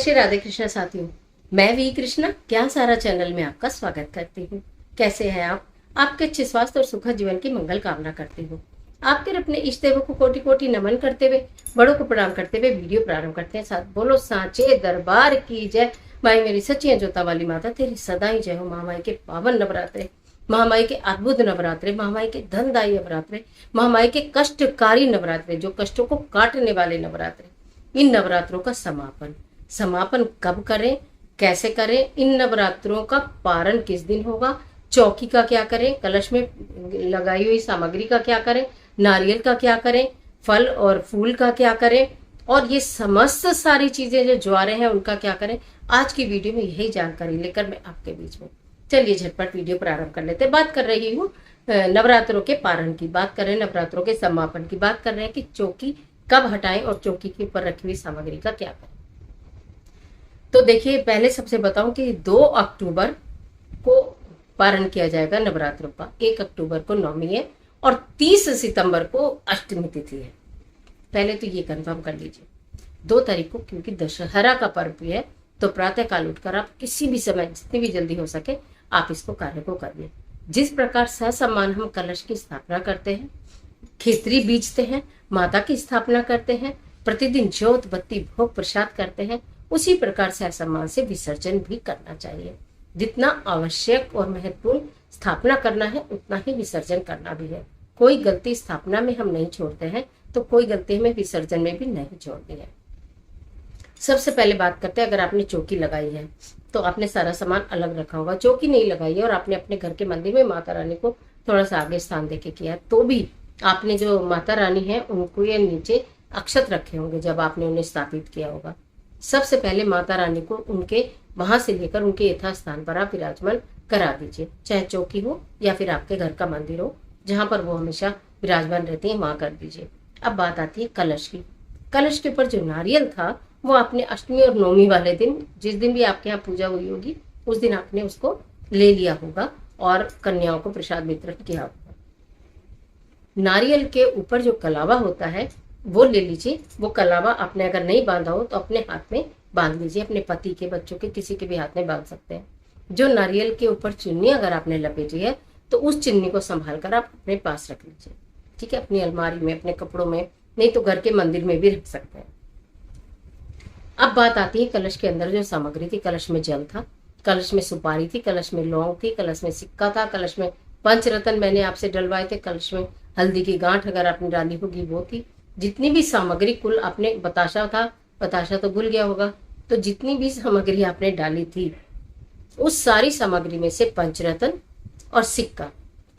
श्री राधे कृष्ण साथियों, मैं वी कृष्णा ज्ञान सारा चैनल में आपका स्वागत करती हूँ। कैसे हैं आप? आपके अच्छे स्वास्थ्य और सुखद जीवन की मंगल कामना करती हूँ। आपके अपने इष्ट देवों को कोटि कोटि नमन करते हुए, बड़ों को प्रणाम करते हुए वीडियो प्रारंभ करते हैं। साथ बोलो सांचे दरबार की जय। माई मेरी सच्ची जोता वाली माता तेरी सदा ही जय हो। महामाई के पावन नवरात्रे, महामाई के अद्भुत नवरात्रे, महामाई के धनदायी नवरात्रे, महामाई के कष्टकारी नवरात्रे, जो कष्टों को काटने वाले नवरात्रे, इन नवरात्रों का समापन कब करें, कैसे करें, इन नवरात्रों का पारण किस दिन होगा, चौकी का क्या करें, कलश में लगाई हुई सामग्री का क्या करें, नारियल का क्या करें, फल और फूल का क्या करें, और ये समस्त सारी चीजें जो ज्वारे हैं उनका क्या करें, आज की वीडियो में यही जानकारी लेकर मैं आपके बीच में। चलिए झटपट वीडियो प्रारंभ कर लेते हैं। बात कर रही हूँ नवरात्रों के पारण की, बात कर रहे हैं नवरात्रों के समापन की, बात कर रहे हैं कि चौकी कब हटाएं और चौकी के ऊपर रखी हुई सामग्री का क्या करें। तो देखिए, पहले सबसे बताऊं कि 2 अक्टूबर को पारण किया जाएगा नवरात्रों का, 1 अक्टूबर को नवमी है और 30 सितंबर को अष्टमी तिथि है। पहले तो ये कंफर्म कर लीजिए। 2 तारीख को क्योंकि दशहरा का पर्व भी है, तो प्रातः काल उठकर आप किसी भी समय जितनी भी जल्दी हो सके आप इसको कार्य को करिए। जिस प्रकार ससम्मान हम कलश की स्थापना करते हैं, खेतरी बीजते हैं, माता की स्थापना करते हैं, प्रतिदिन ज्योत बत्ती भोग प्रसाद करते हैं, उसी प्रकार से सम्मान से विसर्जन भी करना चाहिए। जितना आवश्यक और महत्वपूर्ण स्थापना करना है उतना ही विसर्जन करना भी है। कोई गलती स्थापना में हम नहीं छोड़ते हैं तो कोई गलती हमें विसर्जन में भी नहीं छोड़नी है। सबसे पहले बात करते हैं, अगर आपने चौकी लगाई है तो आपने सारा सामान अलग रखा होगा। चौकी नहीं लगाई है और आपने अपने घर के मंदिर में माता रानी को थोड़ा सा आगे स्थान देके किया, तो भी आपने जो माता रानी है उनको ये नीचे अक्षत रखे होंगे जब आपने उन्हें स्थापित किया होगा। सबसे पहले माता रानी को उनके वहां से लेकर उनके यथा स्थान पर आप विराजमान करा दीजिए, चाहे चौकी हो या फिर आपके घर का मंदिर हो, जहां पर वो हमेशा विराजमान रहती है वहां कर दीजिए। अब बात आती है कलश की। कलश के ऊपर जो नारियल था वो आपने अष्टमी और नवमी वाले दिन, जिस दिन भी आपके यहाँ पूजा हुई होगी उस दिन आपने उसको ले लिया होगा और कन्याओं को प्रसाद वितरण किया होगा। नारियल के ऊपर जो कलावा होता है वो ले लीजिए। वो कलावा आपने अगर नहीं बांधा हो तो अपने हाथ में बांध लीजिए, अपने पति के, बच्चों के, किसी के भी हाथ में बांध सकते हैं। जो नारियल के ऊपर चुन्नी अगर आपने लपेटी है तो उस चुन्नी को संभाल कर आप अपने पास रख लीजिए, ठीक है, अपनी अलमारी में, अपने कपड़ों में, नहीं तो घर के मंदिर में भी रख सकते हैं। अब बात आती है कलश के अंदर जो सामग्री थी। कलश में जल था, कलश में सुपारी थी, कलश में लौंग थी, कलश में सिक्का था, कलश में पंचरत्न मैंने आपसे डलवाए थे, कलश में हल्दी की गांठ अगर आपने डाली होगी वो थी। जितनी भी सामग्री, कुल आपने, बताशा था, बताशा तो भूल गया होगा, तो जितनी भी सामग्री आपने डाली थी उस सारी सामग्री में से पंचरत्न और सिक्का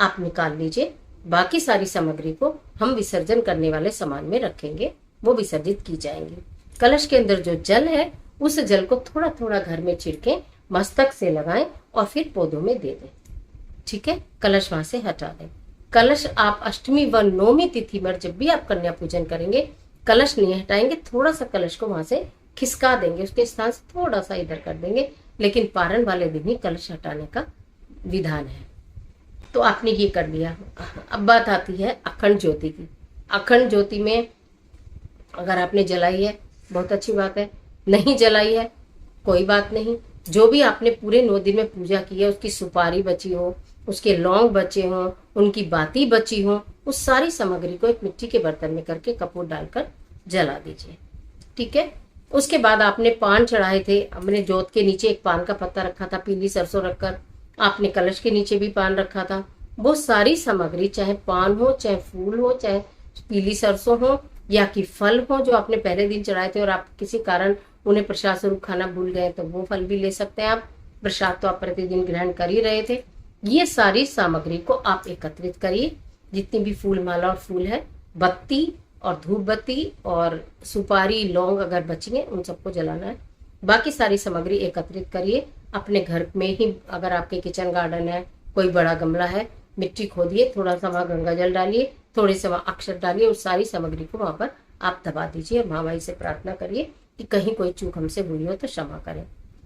आप निकाल लीजिए। बाकी सारी सामग्री को हम विसर्जन करने वाले सामान में रखेंगे, वो विसर्जित की जाएंगी। कलश के अंदर जो जल है उस जल को थोड़ा थोड़ा घर में छिड़के मस्तक से लगाएं और फिर पौधों में दे दें, ठीक है। कलश वहां से हटा दें। कलश आप अष्टमी व नवमी तिथि पर जब भी आप कन्या पूजन करेंगे कलश नहीं हटाएंगे, थोड़ा सा कलश को वहां से खिसका देंगे, उसके स्थान से थोड़ा सा इधर कर देंगे, लेकिन पारण वाले दिन ही कलश हटाने का विधान है। तो आपने ये कर लिया। अब बात आती है अखंड ज्योति की। अखंड ज्योति में अगर आपने जलाई है बहुत अच्छी बात है, नहीं जलाई है कोई बात नहीं। जो भी आपने पूरे 9 दिन में पूजा की है, उसकी सुपारी बची हो, उसके लौंग बचे हों, उनकी बाती बची हो, उस सारी सामग्री को एक मिट्टी के बर्तन में करके कपूर डालकर जला दीजिए, ठीक है। उसके बाद आपने पान चढ़ाए थे, हमने जोत के नीचे एक पान का पत्ता रखा था, पीली सरसों रखकर, आपने कलश के नीचे भी पान रखा था। वो सारी सामग्री, चाहे पान हो, चाहे फूल हो, चाहे पीली सरसों हो या कि फल हो जो आपने पहले दिन चढ़ाए थे और आप किसी कारण उन्हें प्रसाद स्वरूप खाना भूल गए तो वो फल भी ले सकते हैं आप। प्रसाद तो आप प्रतिदिन ग्रहण कर ही रहे थे। ये सारी सामग्री को आप एकत्रित करिए, जितनी भी फूल माला और फूल है, बत्ती और धूप बत्ती और सुपारी, लौंग अगर बची है उन सबको जलाना है। बाकी सारी सामग्री एकत्रित करिए। अपने घर में ही अगर आपके किचन गार्डन है, कोई बड़ा गमला है, मिट्टी खोदिए, थोड़ा सा वहां गंगा जल डालिए, थोड़े से वहां अक्षत डालिए, उस सारी सामग्री को वहां पर आप दबा दीजिए और महामाई से प्रार्थना करिए कि कहीं कोई चूक हमसे हुई हो तो क्षमा करें।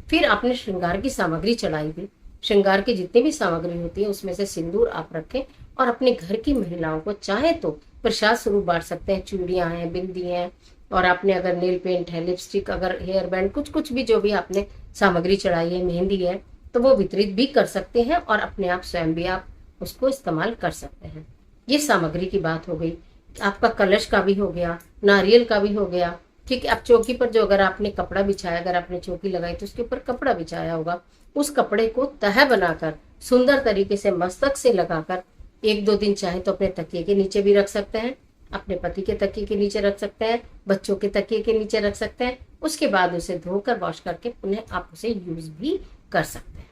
फिर आपने श्रृंगार की सामग्री चढ़ाई थी। श्रृंगार की जितनी भी सामग्री होती है उसमें से सिंदूर आप रखें और अपने घर की महिलाओं को चाहे तो प्रसाद स्वरूप बांट सकते हैं। चूड़ियां हैं, बिंदी हैं, और आपने अगर नेल पेंट है, लिपस्टिक, अगर हेयर बैंड, कुछ कुछ भी जो भी आपने सामग्री चढ़ाई है, मेहंदी है, तो वो वितरित भी कर सकते हैं और अपने आप स्वयं भी आप उसको इस्तेमाल कर सकते हैं। ये सामग्री की बात हो गई। आपका कलश का भी हो गया, नारियल का भी हो गया। ठीक है, अब चौकी पर जो अगर आपने कपड़ा बिछाया, अगर आपने चौकी लगाई तो उसके ऊपर कपड़ा बिछाया होगा, उस कपड़े को तह बनाकर सुंदर तरीके से मस्तक से लगाकर 1-2 दिन चाहे तो अपने तकिए के नीचे भी रख सकते हैं, अपने पति के तकिए के नीचे रख सकते हैं, बच्चों के तकिए के नीचे रख सकते हैं। उसके बाद उसे धोकर वॉश करके पुनः आप उसे यूज भी कर सकते हैं।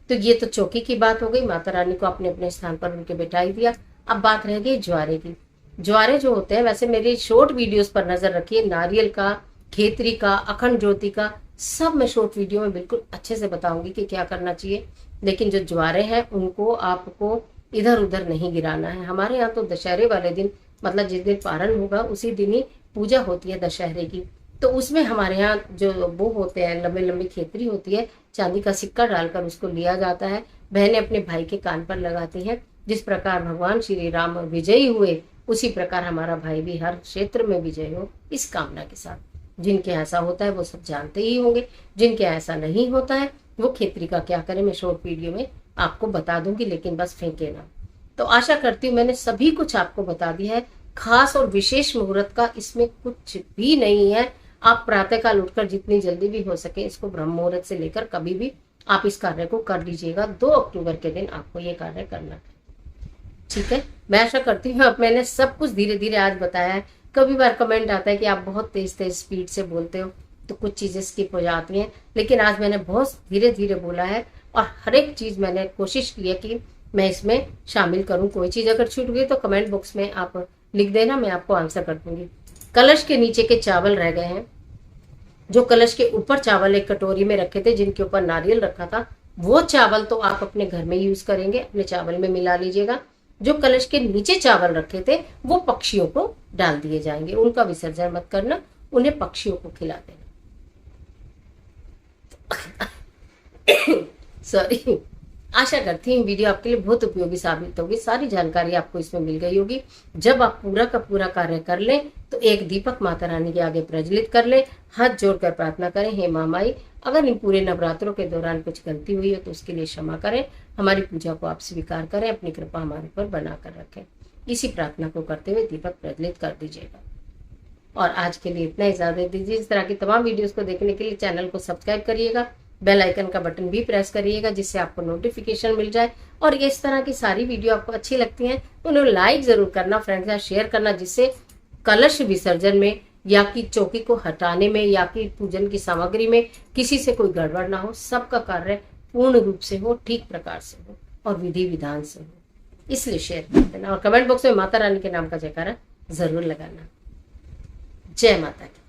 तो ये तो चौकी की बात हो गई, माता रानी को आपने अपने स्थान पर उनके बिठाई दिया। अब बात रह गई ज्वारे की। ज्वारे जो होते हैं, वैसे मेरी शॉर्ट वीडियोस पर नजर रखिए, नारियल का, खेतरी का, अखंड ज्योति का, सब मैं शॉर्ट वीडियो में बिल्कुल अच्छे से बताऊंगी कि क्या करना चाहिए। लेकिन जो ज्वारे हैं उनको आपको इधर उधर नहीं गिराना है। हमारे यहाँ तो दशहरे वाले दिन, मतलब जिस दिन पारण होगा उसी दिन ही पूजा होती है दशहरे की। तो उसमें हमारे यहाँ जो वो होते हैं, लंबे लंबी खेतरी होती है, चांदी का सिक्का डालकर उसको लिया जाता है। बहनें अपने भाई के कान पर लगाती हैं। जिस प्रकार भगवान श्री राम विजयी हुए, उसी प्रकार हमारा भाई भी हर क्षेत्र में विजय हो, इस कामना के साथ। जिनके ऐसा होता है वो सब जानते ही होंगे, जिनके ऐसा नहीं होता है वो खेतरी का क्या करें, मैं शॉर्ट वीडियो में आपको बता दूंगी, लेकिन बस फेंके ना। तो आशा करती हूँ मैंने सभी कुछ आपको बता दिया है। खास और विशेष मुहूर्त का इसमें कुछ भी नहीं है। आप प्रातःकाल उठकर जितनी जल्दी भी हो सके इसको ब्रह्म मुहूर्त से लेकर कभी भी आप इस कार्य को कर लीजिएगा। 2 अक्टूबर के दिन आपको ये कार्य करना है। ठीक है, मैं आशा करती हूँ अब मैंने सब कुछ धीरे धीरे आज बताया है। कभी बार कमेंट आता है कि आप बहुत तेज तेज स्पीड से बोलते हो तो कुछ चीजें स्किप हो जाती हैं, लेकिन आज मैंने बहुत धीरे धीरे बोला है और हर एक चीज मैंने कोशिश की है कि मैं इसमें शामिल करूं। कोई चीज अगर छूट गई तो कमेंट बॉक्स में आप लिख देना, मैं आपको आंसर कर दूंगी। कलश के नीचे के चावल रह गए हैं, जो कलश के ऊपर चावल एक कटोरी में रखे थे जिनके ऊपर नारियल रखा था, वो चावल तो आप अपने घर में यूज करेंगे, अपने चावल में मिला लीजिएगा। जो कलश के नीचे चावल रखे थे वो पक्षियों को डाल दिए जाएंगे, उनका विसर्जन मत करना, उन्हें पक्षियों को खिला देना। सॉरी। आशा करती हूँ वीडियो आपके लिए बहुत उपयोगी साबित होगी, सारी जानकारी आपको इसमें मिल गई होगी। जब आप पूरा का पूरा कार्य कर लें तो एक दीपक माता रानी के आगे प्रज्वलित कर लें, हाथ जोड़कर प्रार्थना करें, हे महामाई अगर इन पूरे नवरात्रों के दौरान कुछ गलती हुई हो तो उसके लिए क्षमा करें, हमारी पूजा को आप स्वीकार करें, अपनी कृपा हमारे पर बनाकर रखें। इसी प्रार्थना को करते हुए दीपक प्रज्वलित कर दीजिएगा। और आज के लिए इतना इजाजत दीजिए। इस तरह की तमाम वीडियोस को देखने के लिए चैनल को सब्सक्राइब करिएगा, बेल आइकन का बटन भी प्रेस करिएगा जिससे आपको नोटिफिकेशन मिल जाए। और ये इस तरह की सारी वीडियो आपको अच्छी लगती हैं तो उन्हें लाइक जरूर करना, फ्रेंड्स के साथ शेयर करना, जिससे कलश विसर्जन में या कि चौकी को हटाने में या कि पूजन की सामग्री में किसी से कोई गड़बड़ ना हो, सबका कार्य पूर्ण रूप से हो, ठीक प्रकार से हो और विधि विधान से हो। इसलिए शेयर कर देना और कमेंट बॉक्स में माता रानी के नाम का जयकारा जरूर लगाना। जय माता की।